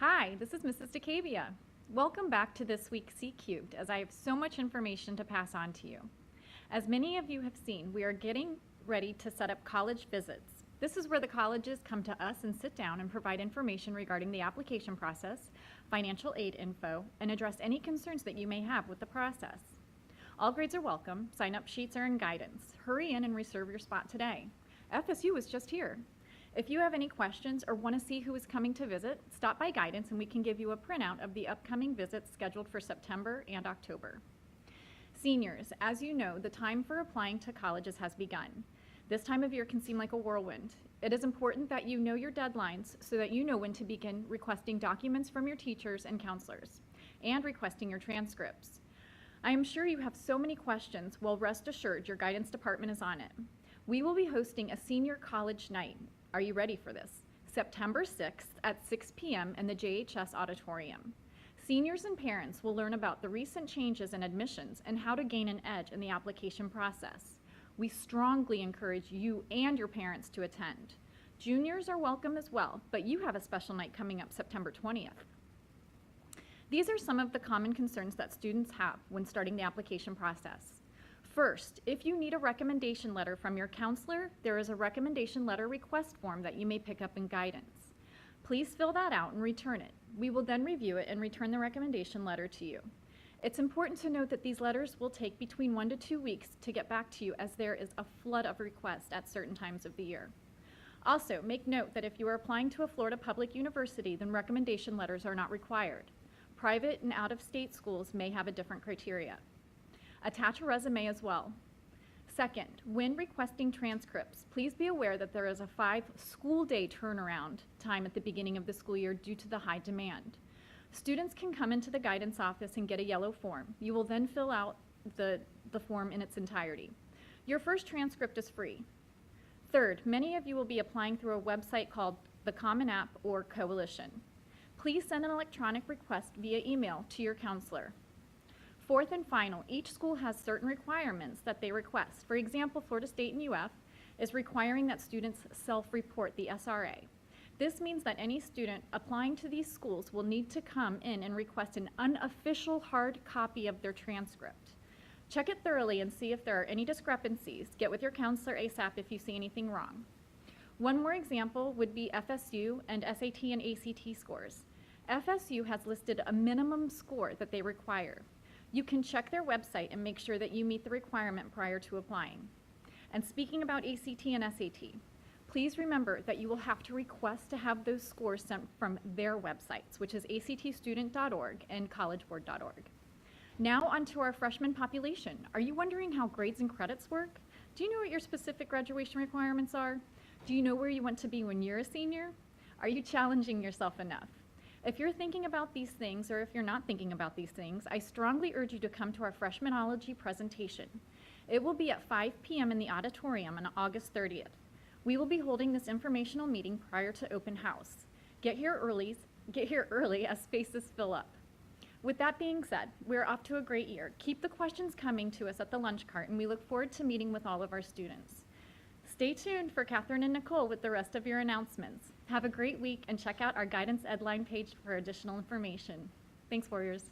Hi, this is Mrs. DeCabia. Welcome back to This Week C Cubed, as I have so much information to pass on to you. As many of you have seen, we are getting ready to set up college visits. This is where the colleges come to us and sit down and provide information regarding the application process, financial aid info, and address any concerns that you may have with the process. All grades are welcome, sign-up sheets are in guidance. Hurry in and reserve your spot today. FSU is just here. If you have any questions or want to see who is coming to visit, stop by guidance and we can give you a printout of the upcoming visits scheduled for September and October. Seniors, as you know, the time for applying to colleges has begun. This time of year can seem like a whirlwind. It is important that you know your deadlines so that you know when to begin requesting documents from your teachers and counselors and requesting your transcripts. I am sure you have so many questions. Well, rest assured your guidance department is on it. We will be hosting a senior college night. Are you ready for this? September 6th at 6 p.m. in the JHS auditorium. Seniors and parents will learn about the recent changes in admissions and how to gain an edge in the application process. We strongly encourage you and your parents to attend. Juniors are welcome as well, but you have a special night coming up September 20th. These are some of the common concerns that students have when starting the application process. First, if you need a recommendation letter from your counselor, there is a recommendation letter request form that you may pick up in guidance. Please fill that out and return it. We will then review it and return the recommendation letter to you. It's important to note that these letters will take between 1 to 2 weeks to get back to you, as there is a flood of requests at certain times of the year. Also, make note that if you are applying to a Florida public university, then recommendation letters are not required. Private and out-of-state schools may have a different criteria. Attach a resume as well. Second, when requesting transcripts, please be aware that there is a 5-school day turnaround time at the beginning of the school year due to the high demand. Students can come into the guidance office and get a yellow form. You will then fill out the form in its entirety. Your first transcript is free. Third, many of you will be applying through a website called the Common App or Coalition. Please send an electronic request via email to your counselor. Fourth and final, each school has certain requirements that they request. For example, Florida State and UF is requiring that students self-report the SRA. This means that any student applying to these schools will need to come in and request an unofficial hard copy of their transcript. Check it thoroughly and see if there are any discrepancies. Get with your counselor ASAP if you see anything wrong. One more example would be FSU and SAT and ACT scores. FSU has listed a minimum score that they require. You can check their website and make sure that you meet the requirement prior to applying. And speaking about ACT and SAT, please remember that you will have to request to have those scores sent from their websites, which is actstudent.org and collegeboard.org. Now on to our freshman population. Are you wondering how grades and credits work? Do you know what your specific graduation requirements are? Do you know where you want to be when you're a senior? Are you challenging yourself enough? If you're thinking about these things, or if you're not thinking about these things, I strongly urge you to come to our Freshmanology presentation. It will be at 5 p.m. in the auditorium on August 30th. We will be holding this informational meeting prior to open house. Get here early as spaces fill up. With that being said, we're off to a great year. Keep the questions coming to us at the lunch cart, and we look forward to meeting with all of our students. Stay tuned for Catherine and Nicole with the rest of your announcements. Have a great week and check out our Guidance Edline page for additional information. Thanks, Warriors.